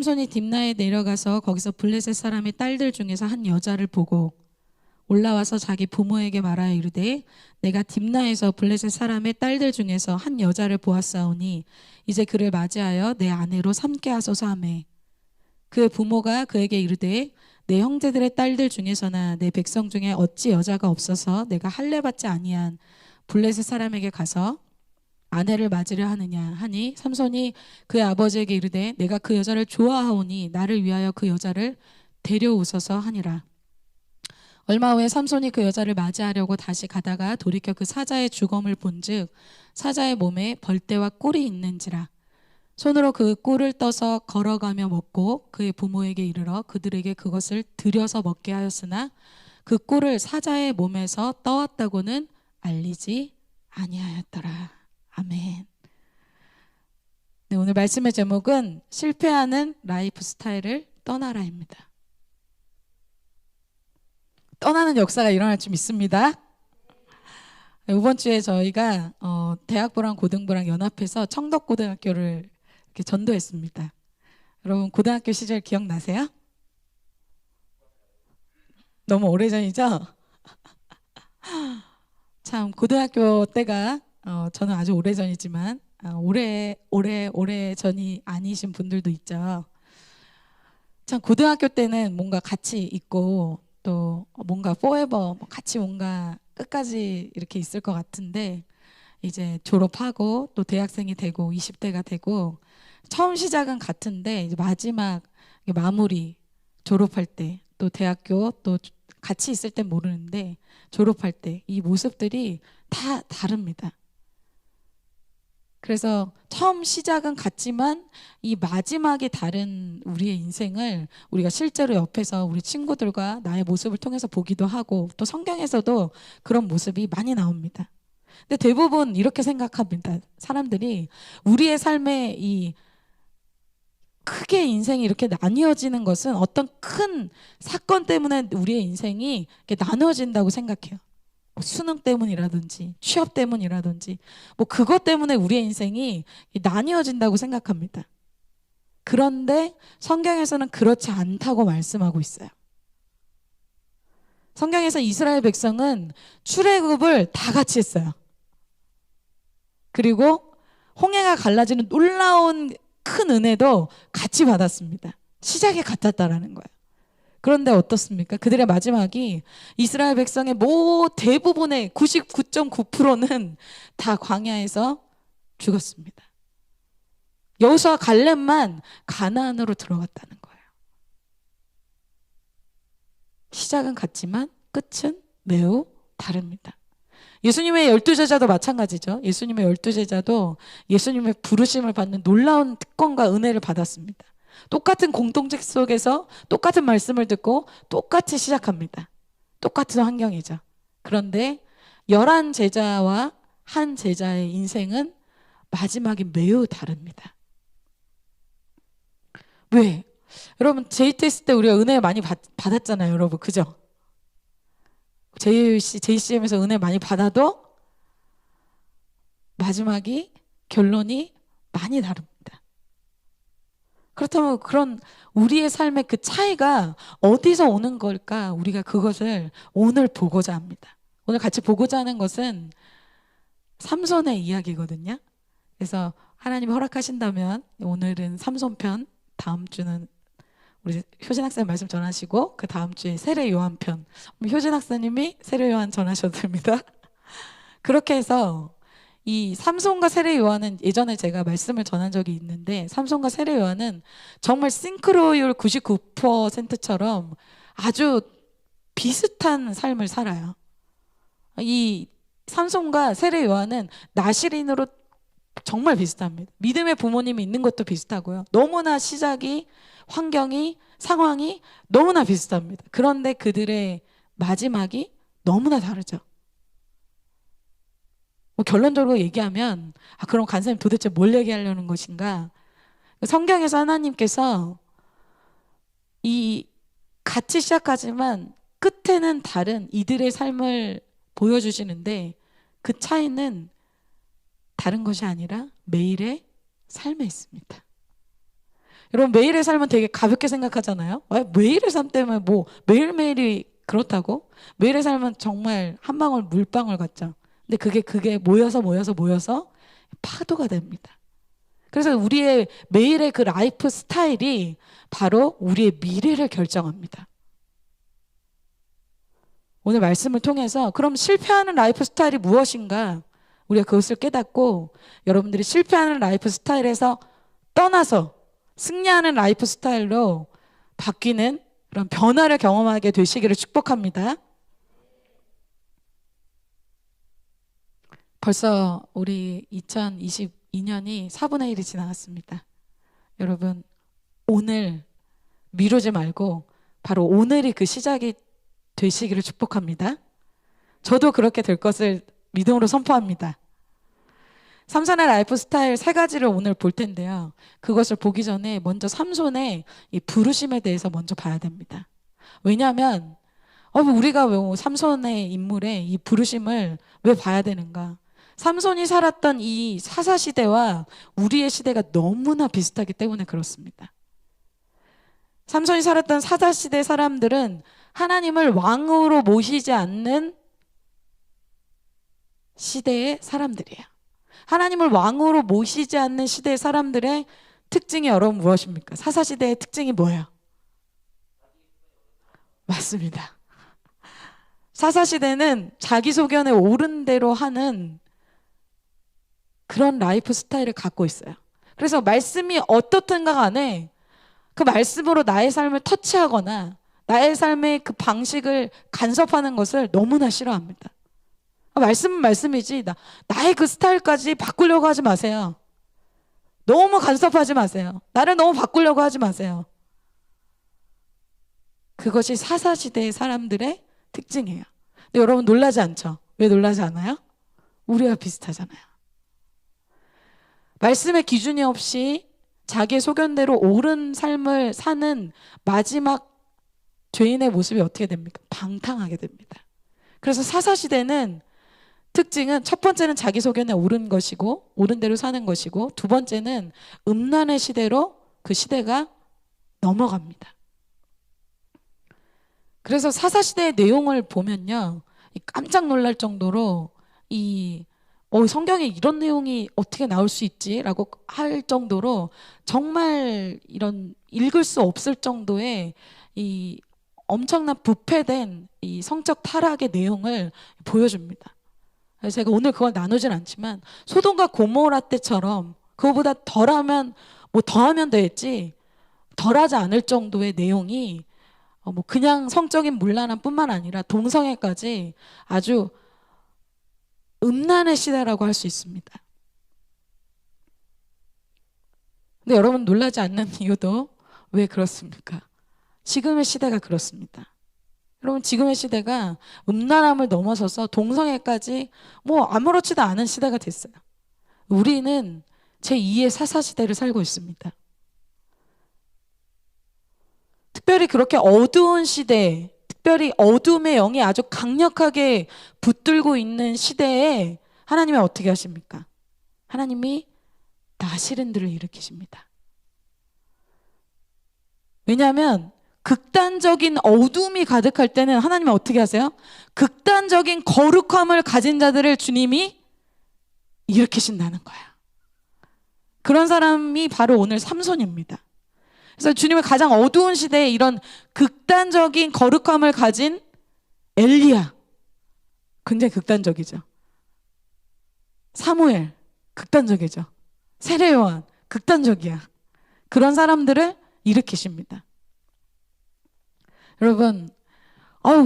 삼손이 딥나에 내려가서 거기서 블레셋 사람의 딸들 중에서 한 여자를 보고 올라와서 자기 부모에게 말하여 이르되 내가 딥나에서 블레셋 사람의 딸들 중에서 한 여자를 보았사오니 이제 그를 맞이하여 내 아내로 삼게 하소서 하매 그의 부모가 그에게 이르되 내 형제들의 딸들 중에서나 내 백성 중에 어찌 여자가 없어서 내가 할례받지 아니한 블레셋 사람에게 가서 아내를 맞으려 하느냐 하니 삼손이 그의 아버지에게 이르되 내가 그 여자를 좋아하오니 나를 위하여 그 여자를 데려오소서 하니라. 얼마 후에 삼손이 그 여자를 맞이하려고 다시 가다가 돌이켜 그 사자의 주검을 본즉 사자의 몸에 벌떼와 꿀이 있는지라. 손으로 그 꿀을 떠서 걸어가며 먹고 그의 부모에게 이르러 그들에게 그것을 들여서 먹게 하였으나 그 꿀을 사자의 몸에서 떠왔다고는 알리지 아니하였더라. 아멘. 네, 오늘 말씀의 제목은 실패하는 라이프 스타일을 떠나라입니다. 떠나는 역사가 일어날 줄 믿습니다. 이번 주에 저희가 대학부랑 고등부랑 연합해서 청덕고등학교를 이렇게 전도했습니다. 여러분 고등학교 시절 기억나세요? 너무 오래전이죠? 참 고등학교 때가 저는 아주 오래전이지만 오래 전이 아니신 분들도 있죠. 참 고등학교 때는 뭔가 같이 있고 또 뭔가 forever 같이 뭔가 끝까지 이렇게 있을 것 같은데 이제 졸업하고 또 대학생이 되고 20대가 되고 처음 시작은 같은데 이제 마지막 마무리 졸업할 때 또 대학교 또 같이 있을 땐 모르는데 졸업할 때 이 모습들이 다 다릅니다. 그래서 처음 시작은 같지만 이 마지막이 다른 우리의 인생을 우리가 실제로 옆에서 우리 친구들과 나의 모습을 통해서 보기도 하고 또 성경에서도 그런 모습이 많이 나옵니다. 근데 대부분 이렇게 생각합니다. 사람들이 우리의 삶에 이 크게 인생이 이렇게 나뉘어지는 것은 어떤 큰 사건 때문에 우리의 인생이 이렇게 나누어진다고 생각해요. 뭐 수능 때문이라든지 취업 때문이라든지 뭐 그것 때문에 우리의 인생이 나뉘어진다고 생각합니다. 그런데 성경에서는 그렇지 않다고 말씀하고 있어요. 성경에서 이스라엘 백성은 출애굽을 다 같이 했어요. 그리고 홍해가 갈라지는 놀라운 큰 은혜도 같이 받았습니다. 시작이 같았다라는 거예요. 그런데 어떻습니까? 그들의 마지막이 이스라엘 백성의 대부분의 99.9%는 다 광야에서 죽었습니다. 여호수아 갈렙만 가나안으로 들어갔다는 거예요. 시작은 같지만 끝은 매우 다릅니다. 예수님의 12제자도 마찬가지죠. 예수님의 12제자도 예수님의 부르심을 받는 놀라운 특권과 은혜를 받았습니다. 똑같은 공동체 속에서 똑같은 말씀을 듣고 똑같이 시작합니다. 똑같은 환경이죠. 그런데 11제자와 한 제자의 인생은 마지막이 매우 다릅니다. 왜? 여러분 JTS 때 우리가 은혜 많이 받았잖아요. 여러분 그죠? JCM에서 은혜 많이 받아도 마지막이 결론이 많이 다릅니다. 그렇다면 그런 우리의 삶의 그 차이가 어디서 오는 걸까? 우리가 그것을 오늘 보고자 합니다. 오늘 같이 보고자 하는 것은 삼손의 이야기거든요. 그래서 하나님 허락하신다면 오늘은 삼손편, 다음 주는 우리 효진 학생 말씀 전하시고 그 다음 주에 세례 요한 편 효진 학생님이 세례 요한 전하셔도 됩니다. 그렇게 해서 이 삼손과 세례 요한은 예전에 제가 말씀을 전한 적이 있는데 삼손과 세례 요한은 정말 싱크로율 99%처럼 아주 비슷한 삶을 살아요. 이 삼손과 세례 요한은 나시린으로 정말 비슷합니다. 믿음의 부모님이 있는 것도 비슷하고요. 너무나 시작이 환경이 상황이 너무나 비슷합니다. 그런데 그들의 마지막이 너무나 다르죠. 뭐 결론적으로 얘기하면 그럼 간사님 도대체 뭘 얘기하려는 것인가? 성경에서 하나님께서 이 같이 시작하지만 끝에는 다른 이들의 삶을 보여주시는데 그 차이는 다른 것이 아니라 매일의 삶에 있습니다. 여러분 매일의 삶은 되게 가볍게 생각하잖아요. 매일의 삶 때문에 뭐 매일매일이 그렇다고? 매일의 삶은 정말 한 방울 물방울 같죠. 근데 그게 모여서 파도가 됩니다. 그래서 우리의 매일의 그 라이프 스타일이 바로 우리의 미래를 결정합니다. 오늘 말씀을 통해서 그럼 실패하는 라이프 스타일이 무엇인가? 우리가 그것을 깨닫고 여러분들이 실패하는 라이프 스타일에서 떠나서 승리하는 라이프 스타일로 바뀌는 그런 변화를 경험하게 되시기를 축복합니다. 벌써 우리 2022년이 4분의 1이 지나갔습니다. 여러분 오늘 미루지 말고 바로 오늘이 그 시작이 되시기를 축복합니다. 저도 그렇게 될 것을 믿음으로 선포합니다. 삼손의 라이프 스타일 3가지를 오늘 볼 텐데요. 그것을 보기 전에 먼저 삼손의 이 부르심에 대해서 먼저 봐야 됩니다. 왜냐하면 우리가 왜 삼손의 인물의 이 부르심을 왜 봐야 되는가? 삼손이 살았던 이 사사시대와 우리의 시대가 너무나 비슷하기 때문에 그렇습니다. 삼손이 살았던 사사시대 사람들은 하나님을 왕으로 모시지 않는 시대의 사람들이에요. 하나님을 왕으로 모시지 않는 시대의 사람들의 특징이 여러분 무엇입니까? 사사시대의 특징이 뭐예요? 맞습니다. 사사시대는 자기 소견에 옳은 대로 하는 그런 라이프 스타일을 갖고 있어요. 그래서 말씀이 어떻든가 간에 그 말씀으로 나의 삶을 터치하거나 나의 삶의 그 방식을 간섭하는 것을 너무나 싫어합니다. 말씀은 말씀이지 나의 그 스타일까지 바꾸려고 하지 마세요. 너무 간섭하지 마세요. 나를 너무 바꾸려고 하지 마세요. 그것이 사사시대의 사람들의 특징이에요. 근데 여러분 놀라지 않죠? 왜 놀라지 않아요? 우리와 비슷하잖아요. 말씀의 기준이 없이 자기의 소견대로 옳은 삶을 사는 마지막 죄인의 모습이 어떻게 됩니까? 방탕하게 됩니다. 그래서 사사시대는 특징은 첫 번째는 자기 소견에 옳은 것이고 옳은 대로 사는 것이고 두 번째는 음란의 시대로 그 시대가 넘어갑니다. 그래서 사사시대의 내용을 보면요 깜짝 놀랄 정도로 성경에 이런 내용이 어떻게 나올 수 있지? 라고 할 정도로 정말 이런 읽을 수 없을 정도의 이 엄청난 부패된 이 성적 타락의 내용을 보여줍니다. 그래서 제가 오늘 그걸 나누진 않지만 소돔과 고모라 때처럼 그거보다 덜하면 더하면 되겠지 덜하지 않을 정도의 내용이 그냥 성적인 문란함 뿐만 아니라 동성애까지 아주 음란의 시대라고 할 수 있습니다. 근데 여러분 놀라지 않는 이유도 왜 그렇습니까? 지금의 시대가 그렇습니다. 여러분 지금의 시대가 음란함을 넘어서서 동성애까지 아무렇지도 않은 시대가 됐어요. 우리는 제2의 사사시대를 살고 있습니다. 특별히 그렇게 어두운 시대, 특별히 어둠의 영이 아주 강력하게 붙들고 있는 시대에 하나님이 어떻게 하십니까? 하나님이 나시린들을 일으키십니다. 왜냐하면 극단적인 어둠이 가득할 때는 하나님은 어떻게 하세요? 극단적인 거룩함을 가진 자들을 주님이 일으키신다는 거야. 그런 사람이 바로 오늘 삼손입니다. 그래서 주님의 가장 어두운 시대에 이런 극단적인 거룩함을 가진 엘리야, 굉장히 극단적이죠. 사무엘, 극단적이죠. 세례요한, 극단적이야. 그런 사람들을 일으키십니다. 여러분,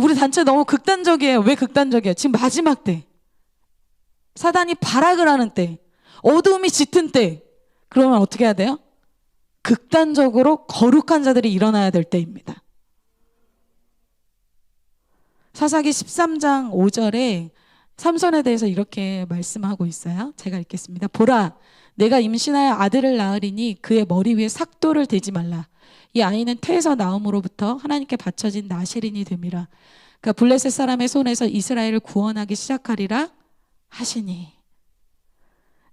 우리 단체 너무 극단적이에요. 왜 극단적이에요? 지금 마지막 때, 사단이 발악을 하는 때, 어두움이 짙은 때, 그러면 어떻게 해야 돼요? 극단적으로 거룩한 자들이 일어나야 될 때입니다. 사사기 13장 5절에 삼손에 대해서 이렇게 말씀하고 있어요. 제가 읽겠습니다. 보라, 내가 임신하여 아들을 낳으리니 그의 머리 위에 삭도를 대지 말라. 이 아이는 태에서 나옴으로부터 하나님께 바쳐진 나실인이 됨이라. 그러니까 블레셋 사람의 손에서 이스라엘을 구원하기 시작하리라 하시니.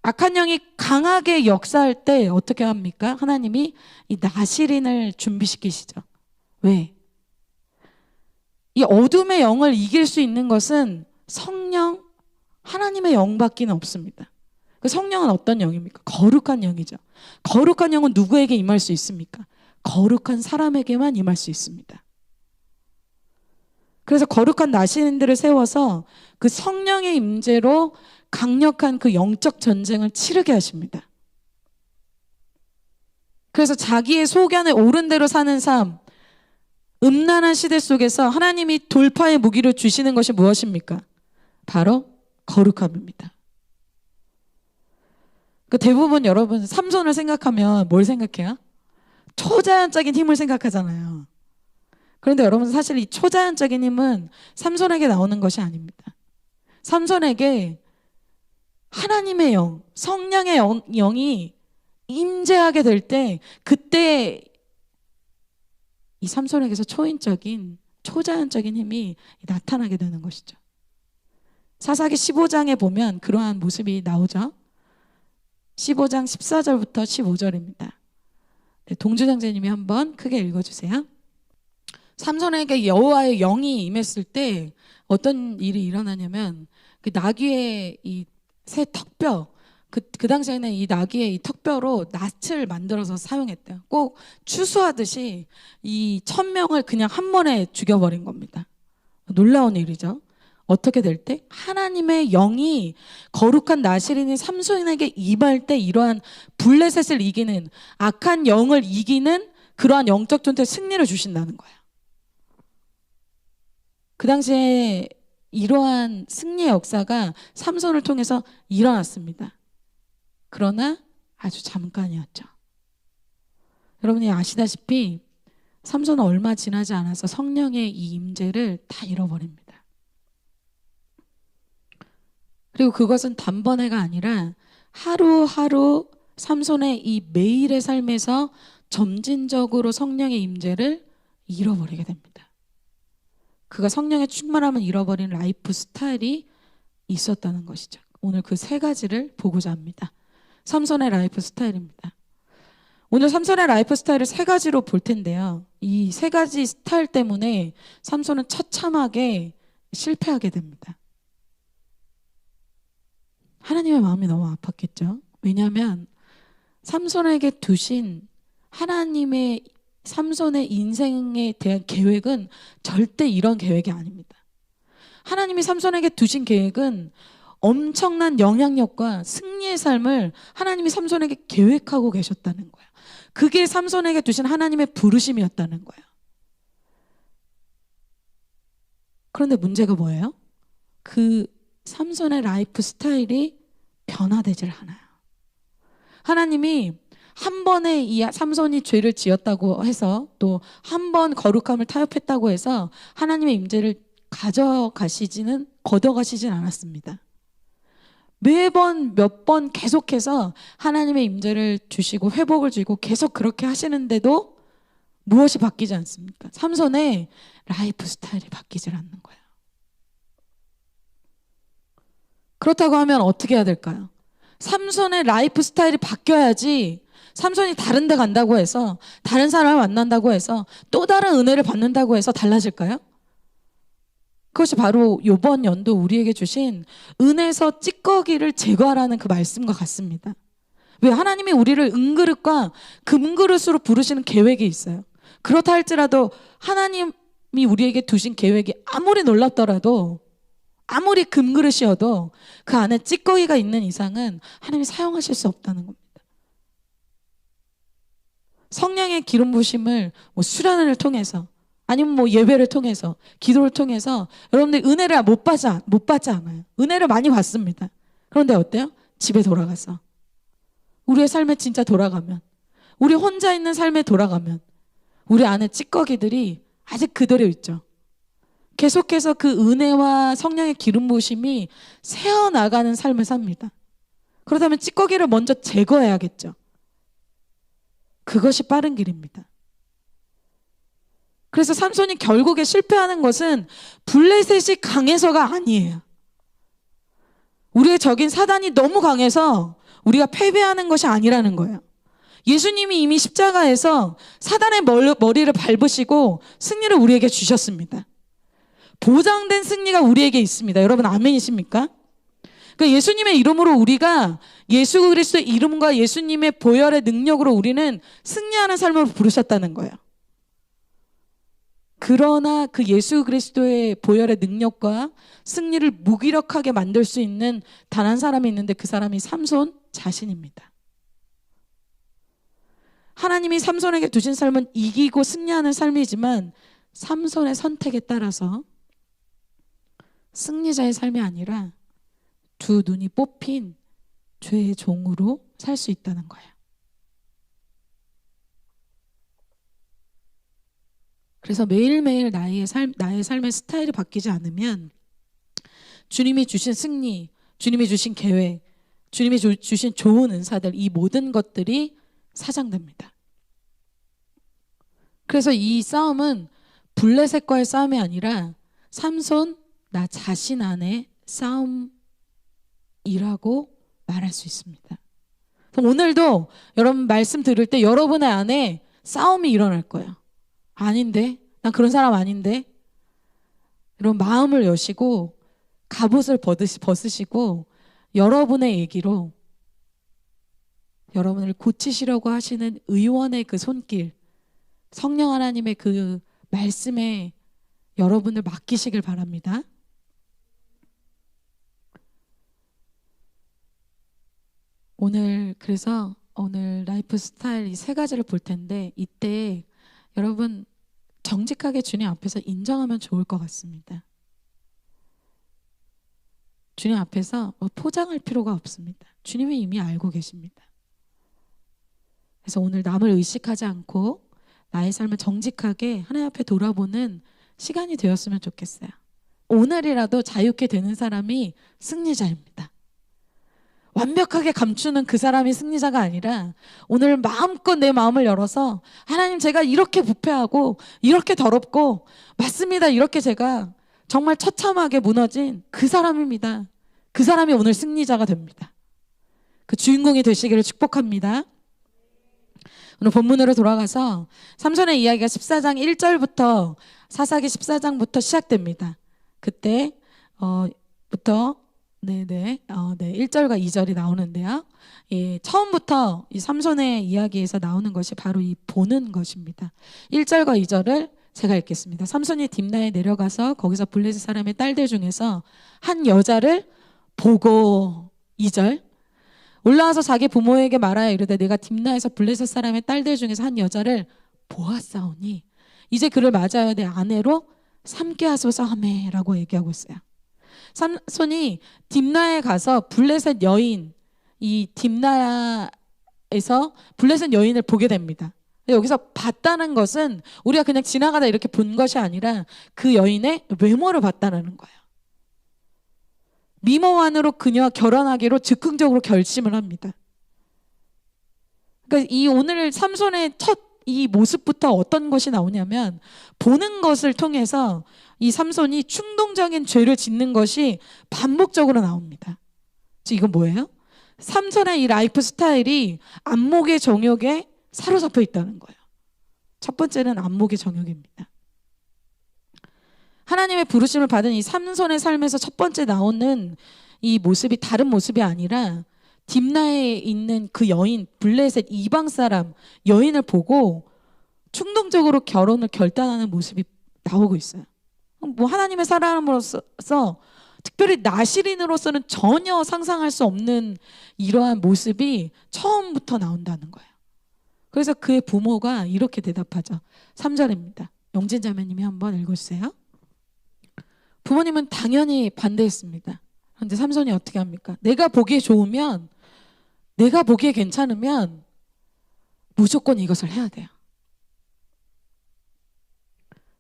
악한 영이 강하게 역사할 때 어떻게 합니까? 하나님이 이 나실인을 준비시키시죠. 왜? 이 어둠의 영을 이길 수 있는 것은 성령, 하나님의 영밖에 없습니다. 그 성령은 어떤 영입니까? 거룩한 영이죠. 거룩한 영은 누구에게 임할 수 있습니까? 거룩한 사람에게만 임할 수 있습니다. 그래서 거룩한 나시인들을 세워서 그 성령의 임재로 강력한 그 영적 전쟁을 치르게 하십니다. 그래서 자기의 소견에 옳은 대로 사는 삶, 음란한 시대 속에서 하나님이 돌파의 무기를 주시는 것이 무엇입니까? 바로 거룩함입니다. 그 대부분 여러분 삼손을 생각하면 뭘 생각해요? 초자연적인 힘을 생각하잖아요. 그런데 여러분 사실 이 초자연적인 힘은 삼손에게 나오는 것이 아닙니다. 삼손에게 하나님의 영, 성령의 영이 임재하게 될 때 그때 이 삼손에게서 초인적인 초자연적인 힘이 나타나게 되는 것이죠. 사사기 15장에 보면 그러한 모습이 나오죠. 15장 14절부터 15절입니다. 네, 동주장제님이 한번 크게 읽어주세요. 삼손에게 여호와의 영이 임했을 때 어떤 일이 일어나냐면 그 나귀의 이 새 턱뼈, 그 당시에는 이 나귀의 이 턱뼈로 낫을 만들어서 사용했대요. 꼭 추수하듯이 이 1000명을 그냥 한 번에 죽여버린 겁니다. 놀라운 일이죠. 어떻게 될 때? 하나님의 영이 거룩한 나실인이 삼손에게 임할 때 이러한 블레셋을 이기는 악한 영을 이기는 그러한 영적 전투에 승리를 주신다는 거예요. 그 당시에 이러한 승리의 역사가 삼손을 통해서 일어났습니다. 그러나 아주 잠깐이었죠. 여러분이 아시다시피 삼손은 얼마 지나지 않아서 성령의 이 임재를 다 잃어버립니다. 그리고 그것은 단번에가 아니라 하루하루 삼손의 이 매일의 삶에서 점진적으로 성령의 임재를 잃어버리게 됩니다. 그가 성령의 충만함을 잃어버린 라이프 스타일이 있었다는 것이죠. 오늘 그 세 가지를 보고자 합니다. 삼손의 라이프 스타일입니다. 오늘 삼손의 라이프 스타일을 세 가지로 볼 텐데요. 이 세 가지 스타일 때문에 삼손은 처참하게 실패하게 됩니다. 하나님의 마음이 너무 아팠겠죠. 왜냐하면 삼손에게 두신 하나님의 삼손의 인생에 대한 계획은 절대 이런 계획이 아닙니다. 하나님이 삼손에게 두신 계획은 엄청난 영향력과 승리의 삶을 하나님이 삼손에게 계획하고 계셨다는 거예요. 그게 삼손에게 두신 하나님의 부르심이었다는 거예요. 그런데 문제가 뭐예요? 그 삼손의 라이프 스타일이 변화되질 않아요. 하나님이 한 번에 이 삼손이 죄를 지었다고 해서 또 한 번 거룩함을 타협했다고 해서 하나님의 임재를 걷어가시진 않았습니다. 매번 몇 번 계속해서 하나님의 임재를 주시고 회복을 주시고 계속 그렇게 하시는데도 무엇이 바뀌지 않습니까? 삼손의 라이프 스타일이 바뀌질 않는 거예요. 그렇다고 하면 어떻게 해야 될까요? 삼손의 라이프 스타일이 바뀌어야지 삼손이 다른 데 간다고 해서 다른 사람을 만난다고 해서 또 다른 은혜를 받는다고 해서 달라질까요? 그것이 바로 이번 연도 우리에게 주신 은혜에서 찌꺼기를 제거하라는 그 말씀과 같습니다. 왜? 하나님이 우리를 은그릇과 금그릇으로 부르시는 계획이 있어요. 그렇다 할지라도 하나님이 우리에게 두신 계획이 아무리 놀랍더라도 아무리 금그릇이어도 그 안에 찌꺼기가 있는 이상은 하나님이 사용하실 수 없다는 겁니다. 성령의 기름 부심을 수련을 통해서 아니면 예배를 통해서 기도를 통해서 여러분들 은혜를 못 받지 않아요. 은혜를 많이 받습니다. 그런데 어때요? 집에 돌아가서 우리의 삶에 진짜 돌아가면 우리 혼자 있는 삶에 돌아가면 우리 안에 찌꺼기들이 아직 그대로 있죠. 계속해서 그 은혜와 성령의 기름 부심이 새어나가는 삶을 삽니다. 그렇다면 찌꺼기를 먼저 제거해야겠죠. 그것이 빠른 길입니다. 그래서 삼손이 결국에 실패하는 것은 블레셋이 강해서가 아니에요. 우리의 적인 사단이 너무 강해서 우리가 패배하는 것이 아니라는 거예요. 예수님이 이미 십자가에서 사단의 머리를 밟으시고 승리를 우리에게 주셨습니다. 보장된 승리가 우리에게 있습니다. 여러분 아멘이십니까? 그러니까 예수님의 이름으로 우리가 예수 그리스도의 이름과 예수님의 보혈의 능력으로 우리는 승리하는 삶을 부르셨다는 거예요. 그러나 그 예수 그리스도의 보혈의 능력과 승리를 무기력하게 만들 수 있는 단 한 사람이 있는데 그 사람이 삼손 자신입니다. 하나님이 삼손에게 두신 삶은 이기고 승리하는 삶이지만 삼손의 선택에 따라서 승리자의 삶이 아니라 두 눈이 뽑힌 죄의 종으로 살 수 있다는 거예요. 그래서 매일매일 나의 삶의 스타일이 바뀌지 않으면 주님이 주신 승리, 주님이 주신 계획, 주님이 주신 좋은 은사들, 이 모든 것들이 사장됩니다. 그래서 이 싸움은 블레셋과의 싸움이 아니라 삼손 나 자신 안의 싸움이라고 말할 수 있습니다. 오늘도 여러분 말씀 들을 때 여러분의 안에 싸움이 일어날 거예요. 아닌데? 난 그런 사람 아닌데? 이런 마음을 여시고 갑옷을 벗으시고 여러분의 얘기로 여러분을 고치시려고 하시는 의원의 그 손길, 성령 하나님의 그 말씀에 여러분을 맡기시길 바랍니다. 그래서 오늘 라이프 스타일 이 세 가지를 볼 텐데 이때 여러분 정직하게 주님 앞에서 인정하면 좋을 것 같습니다. 주님 앞에서 포장할 필요가 없습니다. 주님이 이미 알고 계십니다. 그래서 오늘 남을 의식하지 않고 나의 삶을 정직하게 하나님 앞에 돌아보는 시간이 되었으면 좋겠어요. 오늘이라도 자유케 되는 사람이 승리자입니다. 완벽하게 감추는 그 사람이 승리자가 아니라 오늘 마음껏 내 마음을 열어서 하나님 제가 이렇게 부패하고 이렇게 더럽고 맞습니다. 이렇게 제가 정말 처참하게 무너진 그 사람입니다. 그 사람이 오늘 승리자가 됩니다. 그 주인공이 되시기를 축복합니다. 오늘 본문으로 돌아가서 삼손의 이야기가 14장 1절부터 사사기 14장부터 시작됩니다. 그때 부터 1절과 2절이 나오는데요. 처음부터 이 삼손의 이야기에서 나오는 것이 바로 이 보는 것입니다. 1절과 2절을 제가 읽겠습니다. 삼손이 딥나에 내려가서 거기서 블레셋 사람의 딸들 중에서 한 여자를 보고 2절 올라와서 자기 부모에게 말하여 이르되 내가 딥나에서 블레셋 사람의 딸들 중에서 한 여자를 보았사오니 이제 그를 맞아야 내 아내로 삼게 하소서 하매라고 얘기하고 있어요. 삼손이 딥나에 가서 블레셋 여인 이 딥나에서 블레셋 여인을 보게 됩니다. 여기서 봤다는 것은 우리가 그냥 지나가다 이렇게 본 것이 아니라 그 여인의 외모를 봤다는 거예요. 미모만으로 그녀와 결혼하기로 즉흥적으로 결심을 합니다. 그러니까 이 오늘 삼손의 첫 이 모습부터 어떤 것이 나오냐면 보는 것을 통해서 이 삼손이 충동적인 죄를 짓는 것이 반복적으로 나옵니다. 이건 뭐예요? 삼손의 이 라이프 스타일이 안목의 정욕에 사로잡혀 있다는 거예요. 첫 번째는 안목의 정욕입니다. 하나님의 부르심을 받은 이 삼손의 삶에서 첫 번째 나오는 이 모습이 다른 모습이 아니라 딥나에 있는 그 여인 블레셋 이방 사람 여인을 보고 충동적으로 결혼을 결단하는 모습이 나오고 있어요. 하나님의 사람으로서 특별히 나시린으로서는 전혀 상상할 수 없는 이러한 모습이 처음부터 나온다는 거예요. 그래서 그의 부모가 이렇게 대답하죠. 3절입니다. 영진 자매님이 한번 읽어주세요. 부모님은 당연히 반대했습니다. 그런데 삼손이 어떻게 합니까? 내가 보기에 좋으면, 내가 보기에 괜찮으면 무조건 이것을 해야 돼요.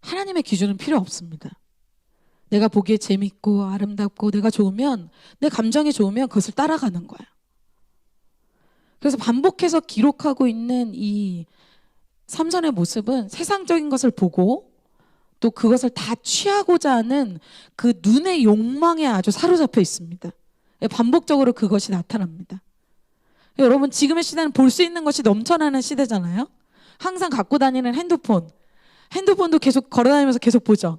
하나님의 기준은 필요 없습니다. 내가 보기에 재밌고 아름답고 내가 좋으면, 내 감정이 좋으면 그것을 따라가는 거예요. 그래서 반복해서 기록하고 있는 이 삼손의 모습은 세상적인 것을 보고 또 그것을 다 취하고자 하는 그 눈의 욕망에 아주 사로잡혀 있습니다. 반복적으로 그것이 나타납니다. 여러분, 지금의 시대는 볼 수 있는 것이 넘쳐나는 시대잖아요. 항상 갖고 다니는 핸드폰도 계속 걸어다니면서 계속 보죠.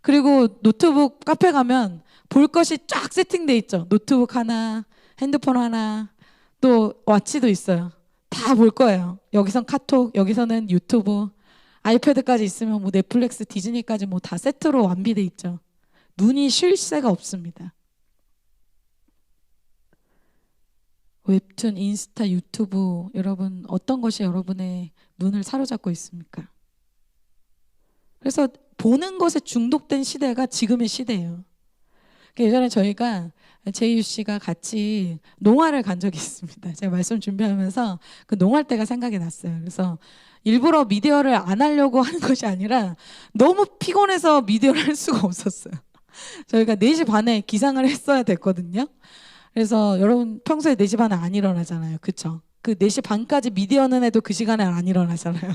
그리고 노트북 카페 가면 볼 것이 쫙 세팅돼 있죠. 노트북 하나, 핸드폰 하나, 또 와치도 있어요. 다 볼 거예요. 여기선 카톡, 여기서는 유튜브, 아이패드까지 있으면 뭐 넷플릭스, 디즈니까지 뭐 다 세트로 완비돼 있죠. 눈이 쉴 새가 없습니다. 웹툰, 인스타, 유튜브, 여러분 어떤 것이 여러분의 눈을 사로잡고 있습니까? 그래서 보는 것에 중독된 시대가 지금의 시대예요. 예전에 저희가 제이유 씨가 같이 농활을 간 적이 있습니다. 제가 말씀 준비하면서 그 농활 때가 생각이 났어요. 그래서 일부러 미디어를 안 하려고 하는 것이 아니라 너무 피곤해서 미디어를 할 수가 없었어요. 저희가 4시 반에 기상을 했어야 됐거든요. 그래서 여러분 평소에 4시 반에 안 일어나잖아요. 그쵸? 그 4시 반까지 미디어는 해도 그 시간에 안 일어나잖아요.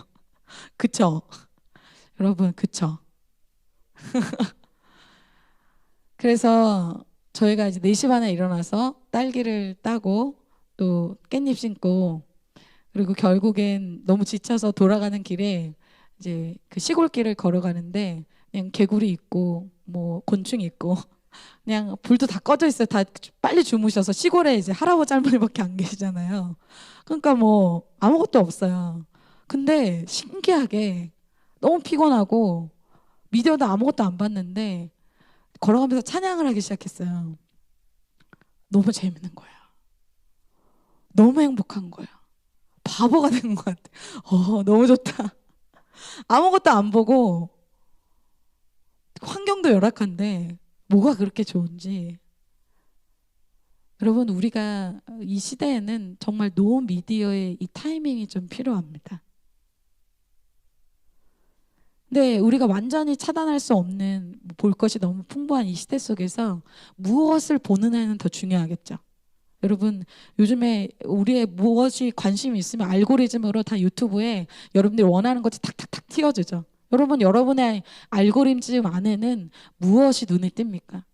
그쵸? 여러분, 그쵸? 그래서 저희가 이제 4시 반에 일어나서 딸기를 따고 또 깻잎 심고, 그리고 결국엔 너무 지쳐서 돌아가는 길에 이제 그 시골길을 걸어가는데 그냥 개구리 있고 뭐 곤충 있고 그냥 불도 다 꺼져 있어요. 다 빨리 주무셔서, 시골에 이제 할아버지 할머니밖에 안 계시잖아요. 그러니까 뭐 아무것도 없어요. 근데 신기하게 너무 피곤하고 미디어도 아무것도 안 봤는데 걸어가면서 찬양을 하기 시작했어요. 너무 재밌는 거야. 너무 행복한 거야. 바보가 된 것 같아. 너무 좋다. 아무것도 안 보고 환경도 열악한데 뭐가 그렇게 좋은지. 여러분, 우리가 이 시대에는 정말 노 미디어의 이 타이밍이 좀 필요합니다. 근데 우리가 완전히 차단할 수 없는, 볼 것이 너무 풍부한 이 시대 속에서 무엇을 보느냐는 더 중요하겠죠. 여러분, 요즘에 우리의 무엇이 관심이 있으면 알고리즘으로 다 유튜브에 여러분들이 원하는 것이 탁탁탁 튀어주죠. 여러분, 여러분의 알고리즘 안에는 무엇이 눈에 띕니까?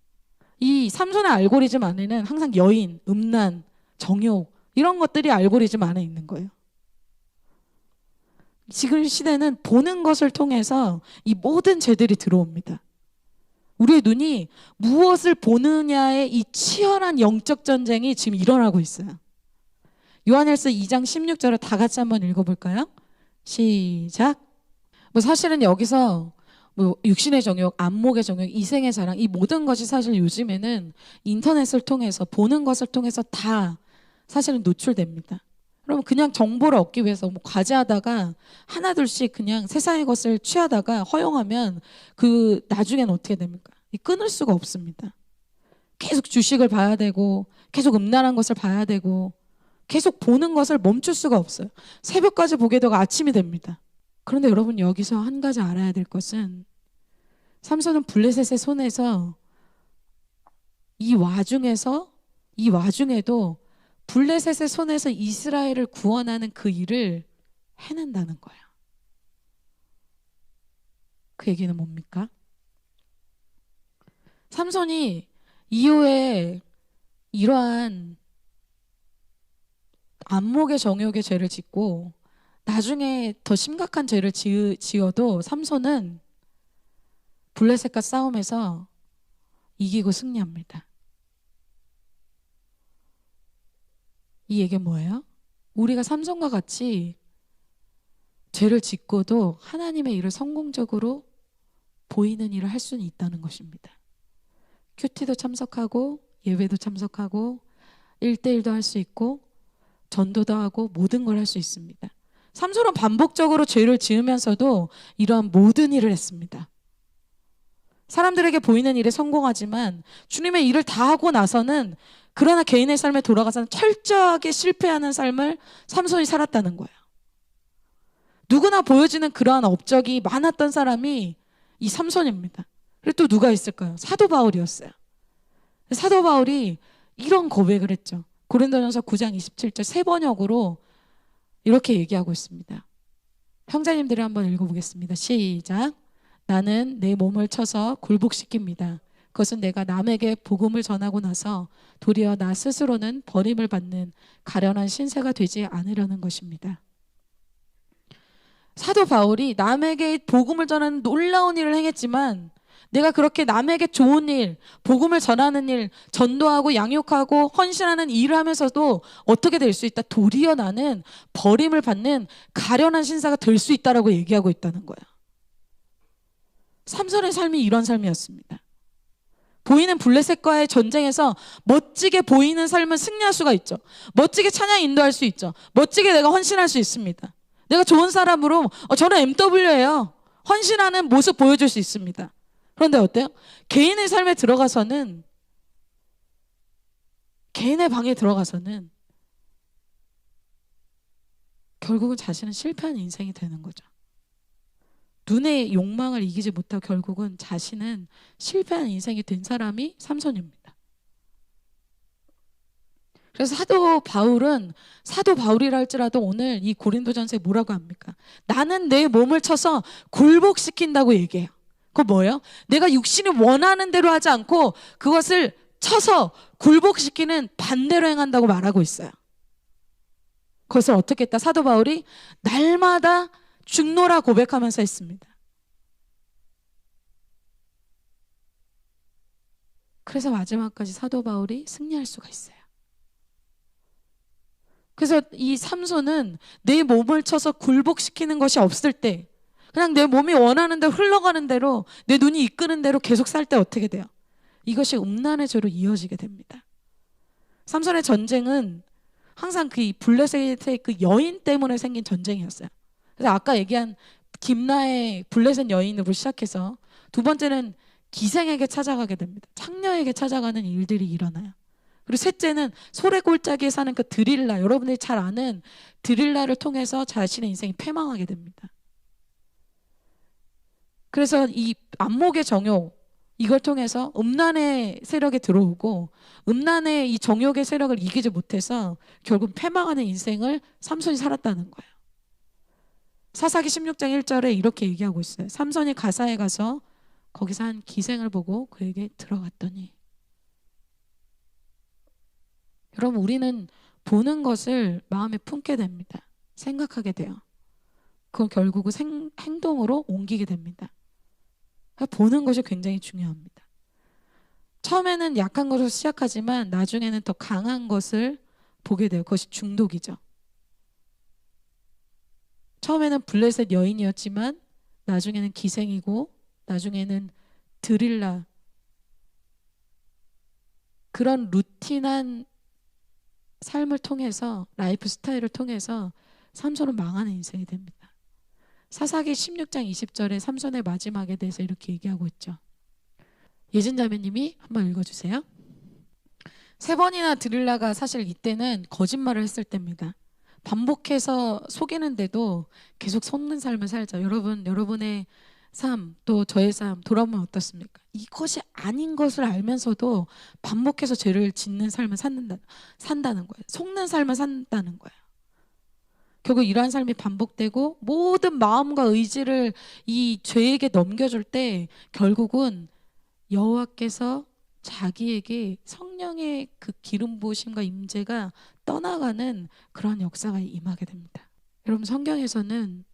이 삼손의 알고리즘 안에는 항상 여인, 음란, 정욕, 이런 것들이 알고리즘 안에 있는 거예요. 지금 시대는 보는 것을 통해서 이 모든 죄들이 들어옵니다. 우리의 눈이 무엇을 보느냐의 이 치열한 영적 전쟁이 지금 일어나고 있어요. 요한일서 2장 16절을 다 같이 한번 읽어볼까요? 시작. 뭐 사실은 여기서 뭐 육신의 정욕, 안목의 정욕, 이생의 자랑, 이 모든 것이 사실 요즘에는 인터넷을 통해서, 보는 것을 통해서 다 사실은 노출됩니다. 그럼 그냥 정보를 얻기 위해서 뭐 과제하다가 하나둘씩 그냥 세상의 것을 취하다가 허용하면 그 나중에는 어떻게 됩니까? 끊을 수가 없습니다. 계속 주식을 봐야 되고, 계속 음란한 것을 봐야 되고, 계속 보는 것을 멈출 수가 없어요. 새벽까지 보게 되고 아침이 됩니다. 그런데 여러분, 여기서 한 가지 알아야 될 것은, 삼손은 블레셋의 손에서 이 와중에도 블레셋의 손에서 이스라엘을 구원하는 그 일을 해낸다는 거예요. 그 얘기는 뭡니까? 삼손이 이후에 이러한 안목의 정욕의 죄를 짓고 나중에 더 심각한 죄를 지어도 삼손은 블레셋과 싸움에서 이기고 승리합니다. 이 얘기는 뭐예요? 우리가 삼손과 같이 죄를 짓고도 하나님의 일을 성공적으로 보이는 일을 할 수는 있다는 것입니다. 큐티도 참석하고 예배도 참석하고 1대1도 할 수 있고 전도도 하고 모든 걸 할 수 있습니다. 삼손은 반복적으로 죄를 지으면서도 이러한 모든 일을 했습니다. 사람들에게 보이는 일에 성공하지만 주님의 일을 다 하고 나서는, 그러나 개인의 삶에 돌아가서는 철저하게 실패하는 삶을 삼손이 살았다는 거예요. 누구나 보여지는 그러한 업적이 많았던 사람이 이 삼손입니다. 그리고 또 누가 있을까요? 사도 바울이었어요. 사도 바울이 이런 고백을 했죠. 고린도전서 9장 27절 새 번역으로 이렇게 얘기하고 있습니다. 형제님들이 한번 읽어보겠습니다. 시작. 나는 내 몸을 쳐서 굴복시킵니다. 그것은 내가 남에게 복음을 전하고 나서 도리어 나 스스로는 버림을 받는 가련한 신세가 되지 않으려는 것입니다. 사도 바울이 남에게 복음을 전하는 놀라운 일을 행했지만 내가 그렇게 남에게 좋은 일, 복음을 전하는 일, 전도하고 양육하고 헌신하는 일을 하면서도 어떻게 될 수 있다? 도리어 나는 버림을 받는 가련한 신사가 될 수 있다라고 얘기하고 있다는 거야. 삼손의 삶이 이런 삶이었습니다. 보이는 블레셋과의 전쟁에서 멋지게 보이는 삶은 승리할 수가 있죠. 멋지게 찬양 인도할 수 있죠. 멋지게 내가 헌신할 수 있습니다. 내가 좋은 사람으로 저는 MW예요. 헌신하는 모습 보여줄 수 있습니다. 그런데 어때요? 개인의 삶에 들어가서는, 개인의 방에 들어가서는 결국은 자신은 실패한 인생이 되는 거죠. 눈의 욕망을 이기지 못하고 결국은 자신은 실패한 인생이 된 사람이 삼손입니다. 그래서 사도 바울이라 할지라도 오늘 이 고린도전서에 뭐라고 합니까? 나는 내 몸을 쳐서 굴복시킨다고 얘기해요. 그거 뭐예요? 내가 육신이 원하는 대로 하지 않고 그것을 쳐서 굴복시키는 반대로 행한다고 말하고 있어요. 그것을 어떻게 했다? 사도 바울이 날마다 죽노라 고백하면서 했습니다. 그래서 마지막까지 사도 바울이 승리할 수가 있어요. 그래서 이 삼손은 내 몸을 쳐서 굴복시키는 것이 없을 때, 그냥 내 몸이 원하는 대로 흘러가는 대로, 내 눈이 이끄는 대로 계속 살 때 어떻게 돼요? 이것이 음란의 죄로 이어지게 됩니다. 삼손의 전쟁은 항상 그 블레셋의 그 여인 때문에 생긴 전쟁이었어요. 그래서 아까 얘기한 김나의 블레셋 여인으로 시작해서 두 번째는 기생에게 찾아가게 됩니다. 창녀에게 찾아가는 일들이 일어나요. 그리고 셋째는 소래 골짜기에 사는 그 드릴라, 여러분들이 잘 아는 드릴라를 통해서 자신의 인생이 패망하게 됩니다. 그래서 이 안목의 정욕, 이걸 통해서 음란의 세력에 들어오고 음란의 이 정욕의 세력을 이기지 못해서 결국 패망하는 인생을 삼손이 살았다는 거예요. 사사기 16장 1절에 이렇게 얘기하고 있어요. 삼손이 가사에 가서 거기서 한 기생을 보고 그에게 들어갔더니. 여러분, 우리는 보는 것을 마음에 품게 됩니다. 생각하게 돼요. 그건 결국은 행동으로 옮기게 됩니다. 보는 것이 굉장히 중요합니다. 처음에는 약한 것으로 시작하지만 나중에는 더 강한 것을 보게 돼요. 그것이 중독이죠. 처음에는 블레셋 여인이었지만 나중에는 기생이고 나중에는 드릴라, 그런 루틴한 삶을 통해서, 라이프 스타일을 통해서 삼손은 망하는 인생이 됩니다. 사사기 16장 20절에 삼손의 마지막에 대해서 이렇게 얘기하고 있죠. 예진 자매님이 한번 읽어주세요. 세 번이나 드릴라가 사실 이때는 거짓말을 했을 때입니다. 반복해서 속이는데도 계속 속는 삶을 살죠. 여러분의 삶, 또 저의 삶 돌아보면 어떻습니까? 이것이 아닌 것을 알면서도 반복해서 죄를 짓는 삶을 산다는 거예요. 속는 삶을 산다는 거예요. 결국 이러한 삶이 반복되고 모든 마음과 의지를 이 죄에게 넘겨줄 때 결국은 여호와께서 자기에게 성령의 그 기름 부으심과 임재가 떠나가는 그러한 역사가 임하게 됩니다. 여러분, 성경에서는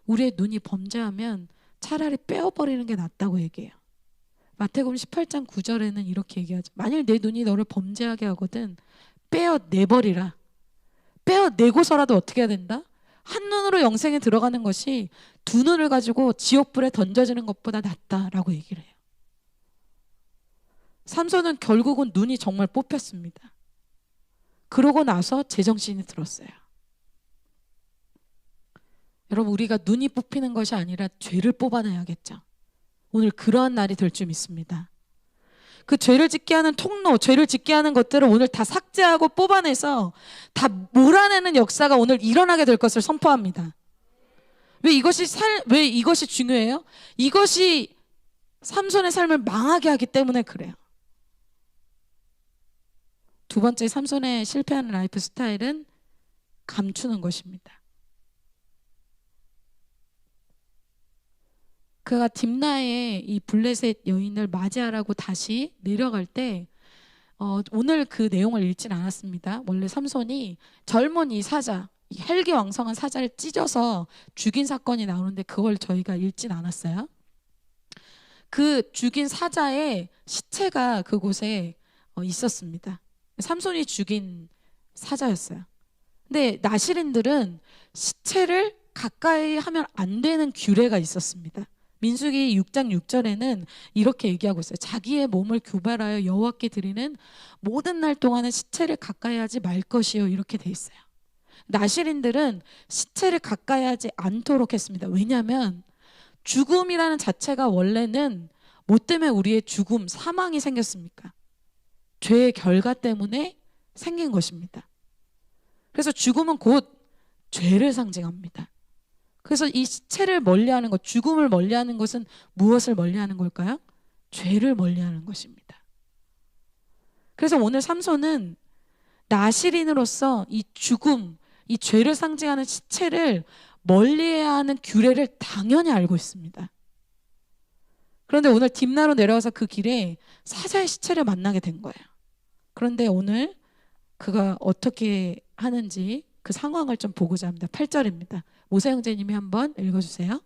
우리의 눈이 범죄하면 차라리 빼어버리는 게 낫다고 얘기해요. 마태복음 18장 9절에는 이렇게 얘기하죠. 만일 내 눈이 너를 범죄하게 하거든 빼어내버리라. 빼어내고서라도 어떻게 해야 된다? 한 눈으로 영생에 들어가는 것이 두 눈을 가지고 지옥불에 던져지는 것보다 낫다라고 얘기를 해요. 삼손은 결국은 눈이 정말 뽑혔습니다. 그러고 나서 제정신이 들었어요. 여러분, 우리가 눈이 뽑히는 것이 아니라 죄를 뽑아내야겠죠. 오늘 그러한 날이 될 줄 믿습니다. 그 죄를 짓게 하는 통로, 죄를 짓게 하는 것들을 오늘 다 삭제하고 뽑아내서 다 몰아내는 역사가 오늘 일어나게 될 것을 선포합니다. 왜 이것이 중요해요? 이것이 삼손의 삶을 망하게 하기 때문에 그래요. 두 번째, 삼손의 실패하는 라이프 스타일은 감추는 것입니다. 그가 딥나의 이 블레셋 여인을 맞이하라고 다시 내려갈 때 오늘 그 내용을 읽진 않았습니다. 원래 삼손이 젊은 이 사자, 이 혈기왕성한 사자를 찢어서 죽인 사건이 나오는데 그걸 저희가 읽진 않았어요. 그 죽인 사자의 시체가 그곳에 있었습니다. 삼손이 죽인 사자였어요. 근데 나실인들은 시체를 가까이 하면 안 되는 규례가 있었습니다. 민수기 6장 6절에는 이렇게 얘기하고 있어요. 자기의 몸을 규발하여 여호와께 드리는 모든 날 동안은 시체를 가까이 하지 말 것이요, 이렇게 돼 있어요. 나실인들은 시체를 가까이 하지 않도록 했습니다. 왜냐하면 죽음이라는 자체가 원래는 뭐 때문에 우리의 죽음, 사망이 생겼습니까? 죄의 결과 때문에 생긴 것입니다. 그래서 죽음은 곧 죄를 상징합니다. 그래서 이 시체를 멀리하는 것, 죽음을 멀리하는 것은 무엇을 멀리하는 걸까요? 죄를 멀리하는 것입니다. 그래서 오늘 삼손은 나실인으로서 이 죽음, 이 죄를 상징하는 시체를 멀리해야 하는 규례를 당연히 알고 있습니다. 그런데 오늘 딥나로 내려와서 그 길에 사자의 시체를 만나게 된 거예요. 그런데 오늘 그가 어떻게 하는지 그 상황을 좀 보고자 합니다. 8절입니다. 모세 형제님이 한번 읽어주세요.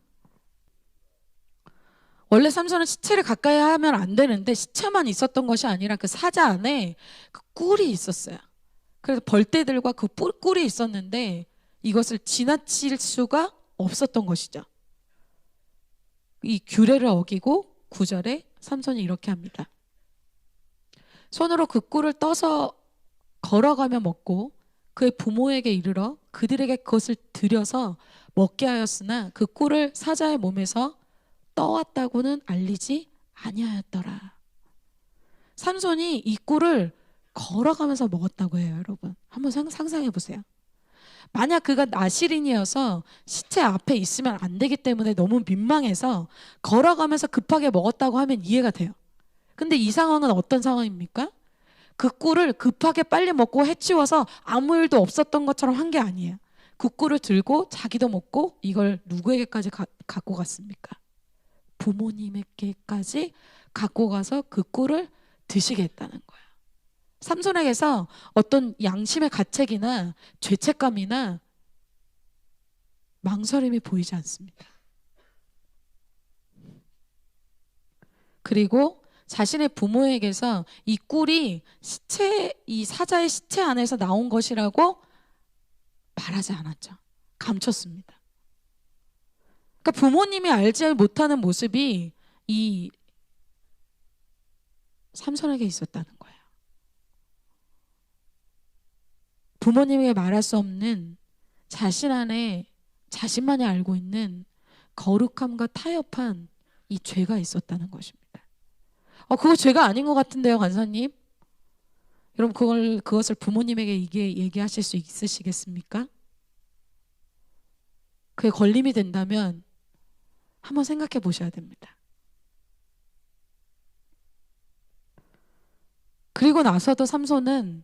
원래 삼손은 시체를 가까이 하면 안 되는데 시체만 있었던 것이 아니라 그 사자 안에 그 꿀이 있었어요. 그래서 벌떼들과 그 꿀이 있었는데 이것을 지나칠 수가 없었던 것이죠. 이 규례를 어기고 9절에 삼손이 이렇게 합니다. 손으로 그 꿀을 떠서 걸어가며 먹고 그의 부모에게 이르러 그들에게 그것을 들여서 먹게 하였으나 그 꿀을 사자의 몸에서 떠왔다고는 알리지 아니하였더라. 삼손이 이 꿀을 걸어가면서 먹었다고 해요, 여러분. 한번 상상해 보세요. 만약 그가 나실인이어서 시체 앞에 있으면 안 되기 때문에 너무 민망해서 걸어가면서 급하게 먹었다고 하면 이해가 돼요. 근데 이 상황은 어떤 상황입니까? 그 꿀을 급하게 빨리 먹고 해치워서 아무 일도 없었던 것처럼 한 게 아니에요. 그 꿀을 들고 자기도 먹고 이걸 누구에게까지 갖고 갔습니까? 부모님에게까지 갖고 가서 그 꿀을 드시게 했다는 거예요. 삼손에게서 어떤 양심의 가책이나 죄책감이나 망설임이 보이지 않습니다. 그리고 자신의 부모에게서 이 꿀이 이 사자의 시체 안에서 나온 것이라고 말하지 않았죠. 감췄습니다. 그러니까 부모님이 알지 못하는 모습이 이 삼손에게 있었다는 거예요. 부모님에게 말할 수 없는 자신 안에 자신만이 알고 있는 거룩함과 타협한 이 죄가 있었다는 것입니다. 그거 죄가 아닌 것 같은데요, 간사님? 여러분 그것을 부모님에게 이게 얘기하실 수 있으시겠습니까? 그게 걸림이 된다면 한번 생각해 보셔야 됩니다. 그리고 나서도 삼손은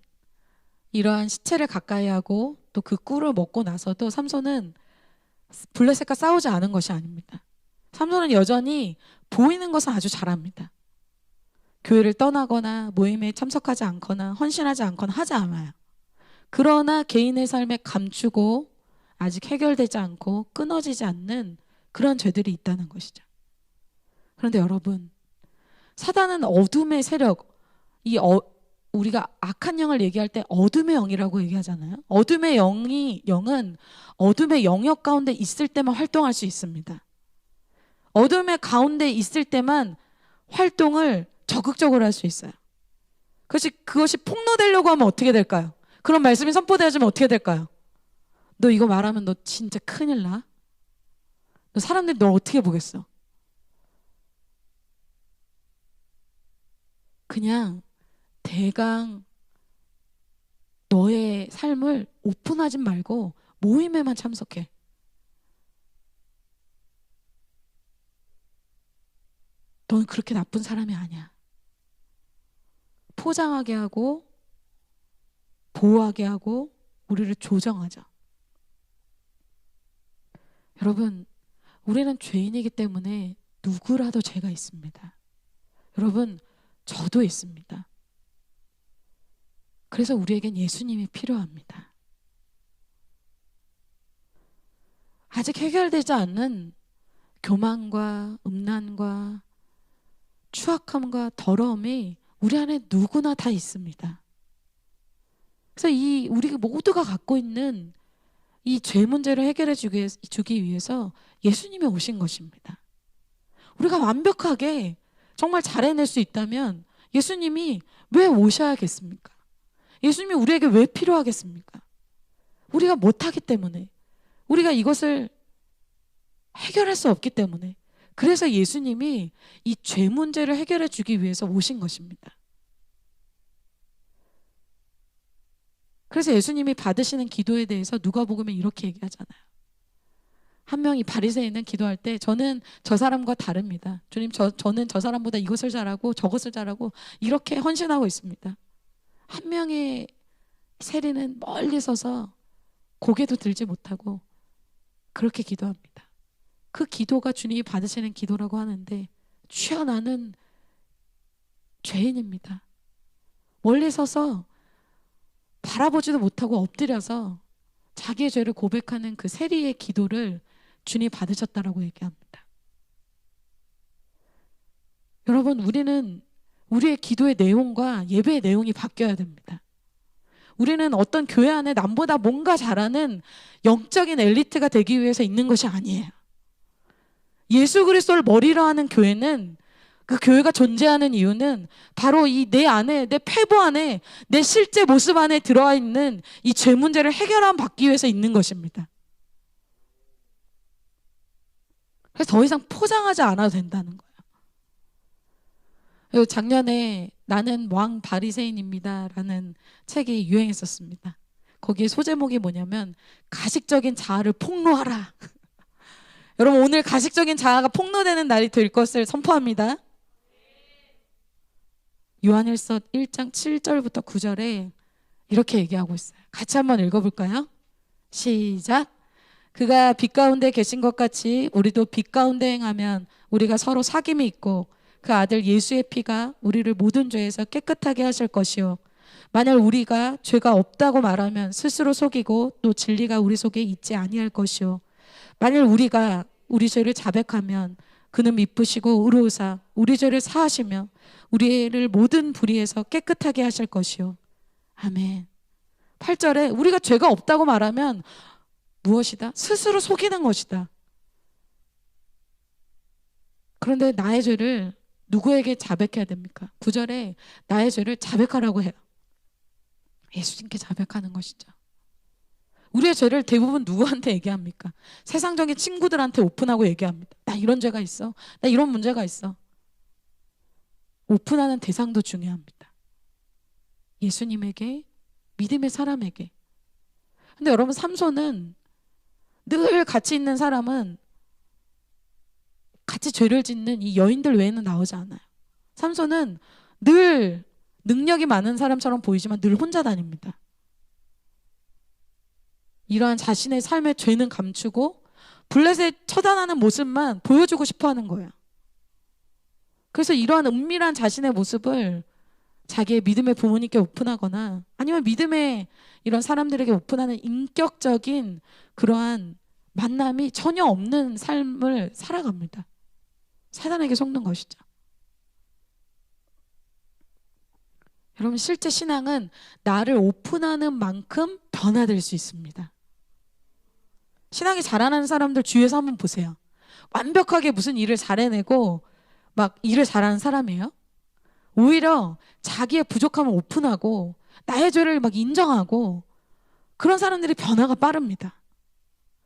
이러한 시체를 가까이 하고 또 그 꿀을 먹고 나서도 삼손은 블레셋과 싸우지 않은 것이 아닙니다. 삼손은 여전히 보이는 것은 아주 잘합니다. 교회를 떠나거나 모임에 참석하지 않거나 헌신하지 않거나 하지 않아요. 그러나 개인의 삶에 감추고 아직 해결되지 않고 끊어지지 않는 그런 죄들이 있다는 것이죠. 그런데 여러분, 사단은 어둠의 세력, 우리가 악한 영을 얘기할 때 어둠의 영이라고 얘기하잖아요. 어둠의 영은 어둠의 영역 가운데 있을 때만 활동할 수 있습니다. 어둠의 가운데 있을 때만 활동을 적극적으로 할 수 있어요. 그것이 폭로되려고 하면 어떻게 될까요? 그런 말씀이 선포되어지면 어떻게 될까요? 너 이거 말하면 너 진짜 큰일 나? 너 사람들이 너 어떻게 보겠어? 그냥 대강 너의 삶을 오픈하지 말고 모임에만 참석해. 넌 그렇게 나쁜 사람이 아니야. 포장하게 하고 보호하게 하고 우리를 조정하죠. 여러분, 우리는 죄인이기 때문에 누구라도 죄가 있습니다. 여러분, 저도 있습니다. 그래서 우리에겐 예수님이 필요합니다. 아직 해결되지 않는 교만과 음란과 추악함과 더러움이 우리 안에 누구나 다 있습니다. 그래서 우리 모두가 갖고 있는 이 죄 문제를 해결해 주기 위해서 예수님이 오신 것입니다. 우리가 완벽하게 정말 잘 해낼 수 있다면 예수님이 왜 오셔야겠습니까? 예수님이 우리에게 왜 필요하겠습니까? 우리가 못하기 때문에, 우리가 이것을 해결할 수 없기 때문에, 그래서 예수님이 이 죄 문제를 해결해 주기 위해서 오신 것입니다. 그래서 예수님이 받으시는 기도에 대해서 누가복음에 이렇게 얘기하잖아요. 한 명이 바리새인은 기도할 때 저는 저 사람과 다릅니다. 주님, 저는 저 사람보다 이것을 잘하고 저것을 잘하고 이렇게 헌신하고 있습니다. 한 명의 세리는 멀리 서서 고개도 들지 못하고 그렇게 기도합니다. 그 기도가 주님이 받으시는 기도라고 하는데, 주여 나는 죄인입니다. 멀리 서서 바라보지도 못하고 엎드려서 자기의 죄를 고백하는 그 세리의 기도를 주님이 받으셨다라고 얘기합니다. 여러분, 우리는 우리의 기도의 내용과 예배의 내용이 바뀌어야 됩니다. 우리는 어떤 교회 안에 남보다 뭔가 잘하는 영적인 엘리트가 되기 위해서 있는 것이 아니에요. 예수 그리스도를 머리로 하는 교회는, 그 교회가 존재하는 이유는 바로 이 내 안에, 내 폐부 안에, 내 실제 모습 안에 들어와 있는 이 죄 문제를 해결함 받기 위해서 있는 것입니다. 그래서 더 이상 포장하지 않아도 된다는 거예요. 그리고 작년에 나는 왕 바리새인입니다 라는 책이 유행했었습니다. 거기에 소제목이 뭐냐면 가식적인 자아를 폭로하라. 여러분, 오늘 가식적인 자아가 폭로되는 날이 될 것을 선포합니다. 요한일서 1장 7절부터 9절에 이렇게 얘기하고 있어요. 같이 한번 읽어볼까요? 시작. 그가 빛 가운데 계신 것 같이 우리도 빛 가운데 행하면 우리가 서로 사귐이 있고 그 아들 예수의 피가 우리를 모든 죄에서 깨끗하게 하실 것이요, 만약 우리가 죄가 없다고 말하면 스스로 속이고 또 진리가 우리 속에 있지 아니할 것이요, 만일 우리가 우리 죄를 자백하면 그는 미쁘시고 의로우사 우리 죄를 사하시며 우리를 모든 불의에서 깨끗하게 하실 것이요. 아멘. 8절에 우리가 죄가 없다고 말하면 무엇이다? 스스로 속이는 것이다. 그런데 나의 죄를 누구에게 자백해야 됩니까? 9절에 나의 죄를 자백하라고 해요. 예수님께 자백하는 것이죠. 우리의 죄를 대부분 누구한테 얘기합니까? 세상적인 친구들한테 오픈하고 얘기합니다. 나 이런 죄가 있어. 나 이런 문제가 있어. 오픈하는 대상도 중요합니다. 예수님에게, 믿음의 사람에게. 근데 여러분, 삼손은 늘 같이 있는 사람은 같이 죄를 짓는 이 여인들 외에는 나오지 않아요. 삼손은 늘 능력이 많은 사람처럼 보이지만 늘 혼자 다닙니다. 이러한 자신의 삶의 죄는 감추고 블레셋 처단하는 모습만 보여주고 싶어 하는 거예요. 그래서 이러한 은밀한 자신의 모습을 자기의 믿음의 부모님께 오픈하거나 아니면 믿음의 이런 사람들에게 오픈하는 인격적인 그러한 만남이 전혀 없는 삶을 살아갑니다. 사단에게 속는 것이죠. 여러분, 실제 신앙은 나를 오픈하는 만큼 변화될 수 있습니다. 신앙이 잘하는 사람들 주위에서 한번 보세요. 완벽하게 무슨 일을 잘 해내고 막 일을 잘하는 사람이에요. 오히려 자기의 부족함을 오픈하고 나의 죄를 막 인정하고 그런 사람들이 변화가 빠릅니다.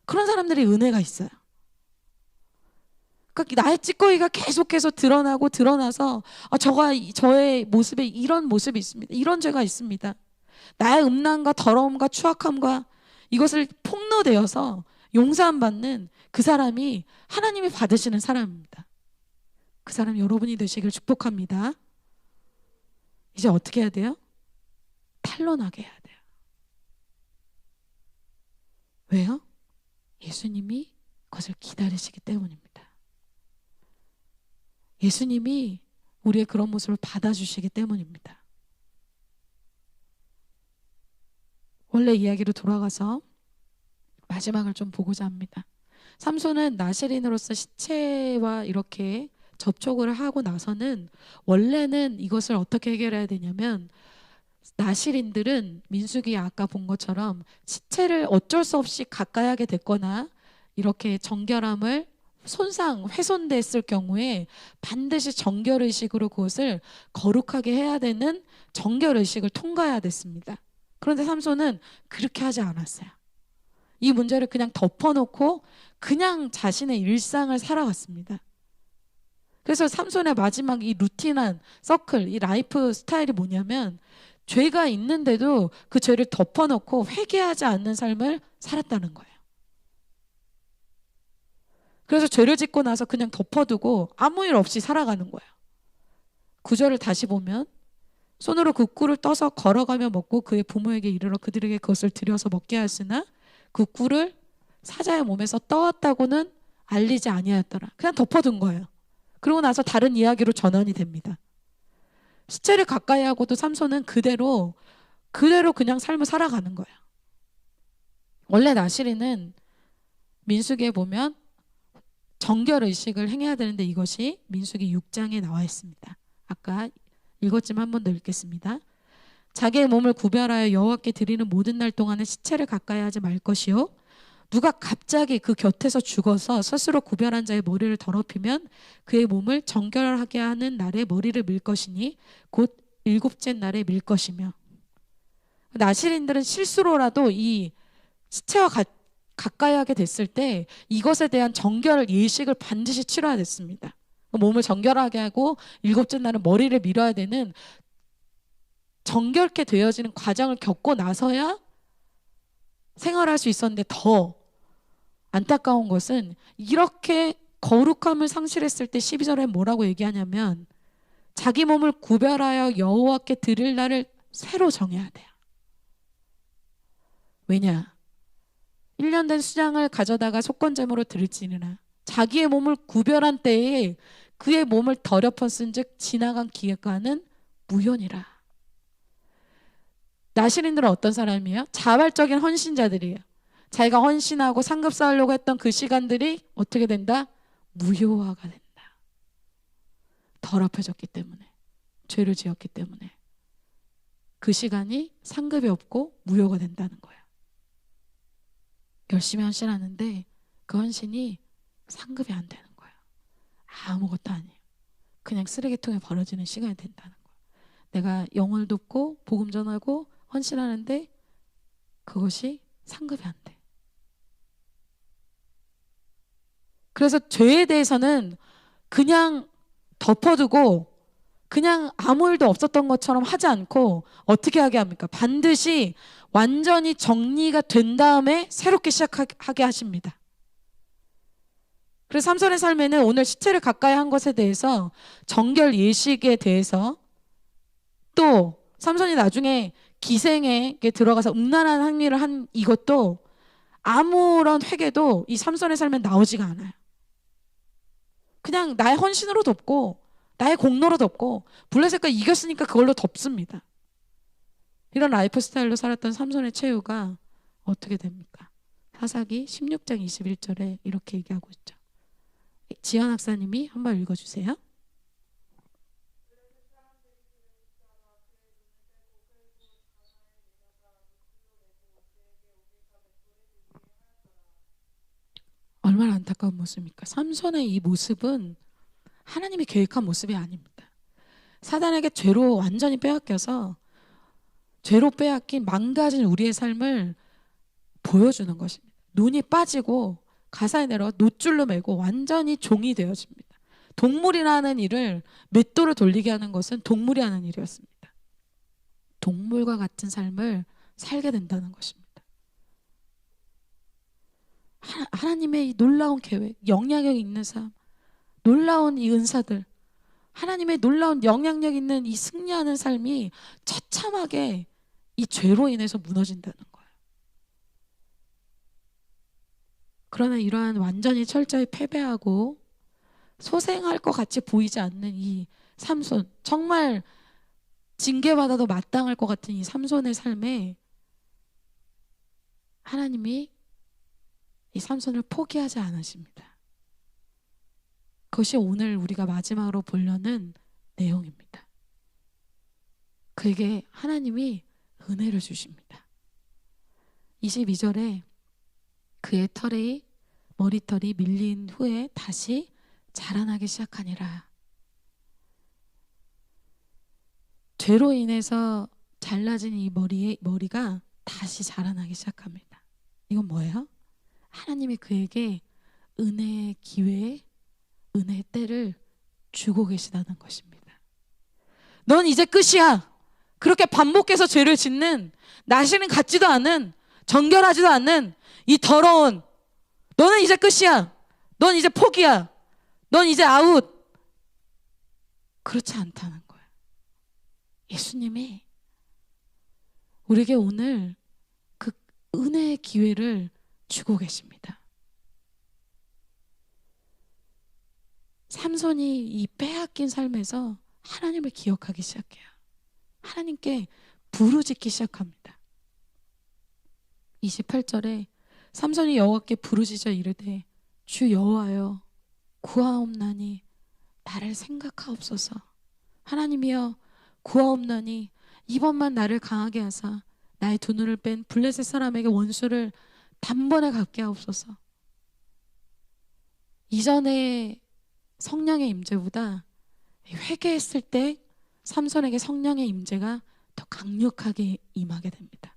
그런 사람들이 은혜가 있어요. 그러니까 나의 찌꺼기가 계속해서 드러나고 드러나서 저의 모습에 이런 모습이 있습니다. 이런 죄가 있습니다. 나의 음란과 더러움과 추악함과 이것을 폭로되어서 용서함 받는 그 사람이 하나님이 받으시는 사람입니다. 그 사람 여러분이 되시길 축복합니다. 이제 어떻게 해야 돼요? 탄로나게 해야 돼요. 왜요? 예수님이 그것을 기다리시기 때문입니다. 예수님이 우리의 그런 모습을 받아주시기 때문입니다. 원래 이야기로 돌아가서 마지막을 좀 보고자 합니다. 삼손은 나실인으로서 시체와 이렇게 접촉을 하고 나서는 원래는 이것을 어떻게 해결해야 되냐면, 나실인들은 민수기 아까 본 것처럼 시체를 어쩔 수 없이 가까이 하게 됐거나 이렇게 정결함을 훼손됐을 경우에 반드시 정결의식으로 그것을 거룩하게 해야 되는 정결의식을 통과해야 됐습니다. 그런데 삼손은 그렇게 하지 않았어요. 이 문제를 그냥 덮어놓고 그냥 자신의 일상을 살아갔습니다. 그래서 삼손의 마지막 이 루틴한 서클, 이 라이프 스타일이 뭐냐면, 죄가 있는데도 그 죄를 덮어놓고 회개하지 않는 삶을 살았다는 거예요. 그래서 죄를 짓고 나서 그냥 덮어두고 아무 일 없이 살아가는 거예요. 9절을 다시 보면, 손으로 그 꿀을 떠서 걸어가며 먹고 그의 부모에게 이르러 그들에게 그것을 들여서 먹게 하였으나 그 꿀을 사자의 몸에서 떠왔다고는 알리지 아니하였더라. 그냥 덮어둔 거예요. 그러고 나서 다른 이야기로 전환이 됩니다. 시체를 가까이 하고도 삼손은 그대로 그냥 삶을 살아가는 거예요. 원래 나실인은 민수기에 보면 정결의식을 행해야 되는데 이것이 민수기 6장에 나와 있습니다. 아까 읽었지만 한 번 더 읽겠습니다. 자기의 몸을 구별하여 여호와께 드리는 모든 날 동안은 시체를 가까이 하지 말 것이요, 누가 갑자기 그 곁에서 죽어서 스스로 구별한 자의 머리를 더럽히면 그의 몸을 정결하게 하는 날에 머리를 밀 것이니 곧 7째 날에 밀 것이며. 나실인들은 실수로라도 이 시체와 가까이 하게 됐을 때 이것에 대한 정결 예식을 반드시 치러야 됐습니다. 몸을 정결하게 하고 7째 날은 머리를 밀어야 되는 정결케 되어지는 과정을 겪고 나서야 생활할 수 있었는데, 더 안타까운 것은 이렇게 거룩함을 상실했을 때 12절에 뭐라고 얘기하냐면, 자기 몸을 구별하여 여호와께 드릴 날을 새로 정해야 돼요. 왜냐? 1년 된 수장을 가져다가 속건제물로 드릴지니라. 자기의 몸을 구별한 때에 그의 몸을 더럽혔은즉 지나간 기간은 무효니라. 나실인들은 어떤 사람이에요? 자발적인 헌신자들이에요. 자기가 헌신하고 상급 쌓으려고 했던 그 시간들이 어떻게 된다? 무효화가 된다. 더럽혀졌기 때문에, 죄를 지었기 때문에 그 시간이 상급이 없고 무효가 된다는 거예요. 열심히 헌신하는데 그 헌신이 상급이 안 되는 거예요. 아무것도 아니에요. 그냥 쓰레기통에 버려지는 시간이 된다는 거예요. 내가 영혼을 돕고 복음 전하고 헌신하는데 그것이 상급이 안 돼. 그래서 죄에 대해서는 그냥 덮어두고 그냥 아무 일도 없었던 것처럼 하지 않고 어떻게 하게 합니까? 반드시 완전히 정리가 된 다음에 새롭게 시작하게 하십니다. 그래서 삼손의 삶에는 오늘 시체를 가까이 한 것에 대해서, 정결 예식에 대해서, 또 삼손이 나중에 기생에 들어가서 음란한 행위를 한 이것도 아무런 회개도 이 삼손의 삶에 나오지가 않아요. 그냥 나의 헌신으로 덮고 나의 공로로 덮고 블레셋과 이겼으니까 그걸로 덮습니다. 이런 라이프 스타일로 살았던 삼손의 최후가 어떻게 됩니까? 사사기 16장 21절에 이렇게 얘기하고 있죠. 지연 학사님이 한번 읽어주세요. 얼마나 안타까운 모습입니까? 삼손의 이 모습은 하나님이 계획한 모습이 아닙니다. 사단에게 죄로 완전히 빼앗겨서 죄로 빼앗긴 망가진 우리의 삶을 보여주는 것입니다. 눈이 빠지고 가사에 내려 노줄로 매고 완전히 종이 되어집니다. 동물이라는 일을 맷돌을 돌리게 하는 것은 동물이 하는 일이었습니다. 동물과 같은 삶을 살게 된다는 것입니다. 하나님의 이 놀라운 계획, 영향력 있는 삶, 놀라운 이 은사들, 하나님의 놀라운 영향력 있는 이 승리하는 삶이 처참하게 이 죄로 인해서 무너진다는 거예요. 그러나 이러한 완전히 철저히 패배하고 소생할 것 같이 보이지 않는 이 삼손, 정말 징계받아도 마땅할 것 같은 이 삼손의 삶에 하나님이 이 삼손을 포기하지 않으십니다. 그것이 오늘 우리가 마지막으로 보려는 내용입니다. 그에게 하나님이 은혜를 주십니다. 22절에 그의 머리털이 밀린 후에 다시 자라나기 시작하니라. 죄로 인해서 잘라진 이 머리가 다시 자라나기 시작합니다. 이건 뭐예요? 하나님이 그에게 은혜의 기회, 은혜의 때를 주고 계시다는 것입니다. 넌 이제 끝이야. 그렇게 반복해서 죄를 짓는, 나시는 같지도 않은, 정결하지도 않는 이 더러운, 너는 이제 끝이야. 넌 이제 포기야. 넌 이제 아웃. 그렇지 않다는 거예요. 예수님이 우리에게 오늘 그 은혜의 기회를 주고 계십니다. 삼손이 이 빼앗긴 삶에서 하나님을 기억하기 시작해요. 하나님께 부르짖기 시작합니다. 28절에 삼손이 여호와께 부르짖어 이르되 주 여호와여 구하옵나니 나를 생각하옵소서. 하나님이여 구하옵나니 이번만 나를 강하게 하사 나의 두 눈을 뺀 블레셋 사람에게 원수를 단번에 갚게 하옵소서. 이전에 성령의 임재보다 회개했을 때 삼손에게 성령의 임재가 더 강력하게 임하게 됩니다.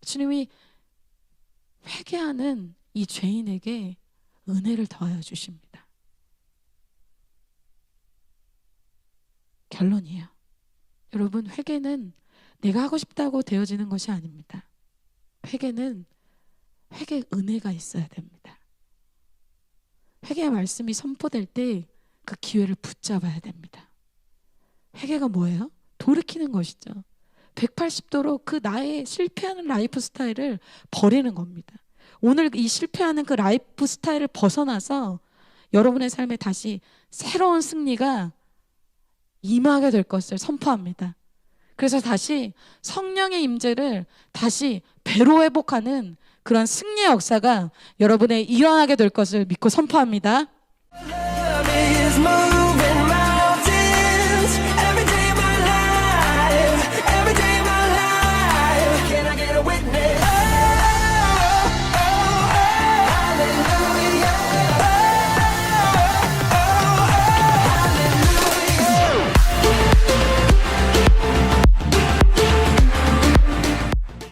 주님이 회개하는 이 죄인에게 은혜를 더하여 주십니다. 결론이에요. 여러분, 회개는 내가 하고 싶다고 되어지는 것이 아닙니다. 회개는 회개 은혜가 있어야 됩니다. 회개의 말씀이 선포될 때 그 기회를 붙잡아야 됩니다. 회개가 뭐예요? 돌이키는 것이죠. 180도로 그 나의 실패하는 라이프 스타일을 버리는 겁니다. 오늘 이 실패하는 그 라이프 스타일을 벗어나서 여러분의 삶에 다시 새로운 승리가 임하게 될 것을 선포합니다. 그래서 다시 성령의 임재를 다시 배로 회복하는 그런 승리의 역사가 여러분의 일어나게 될 것을 믿고 선포합니다.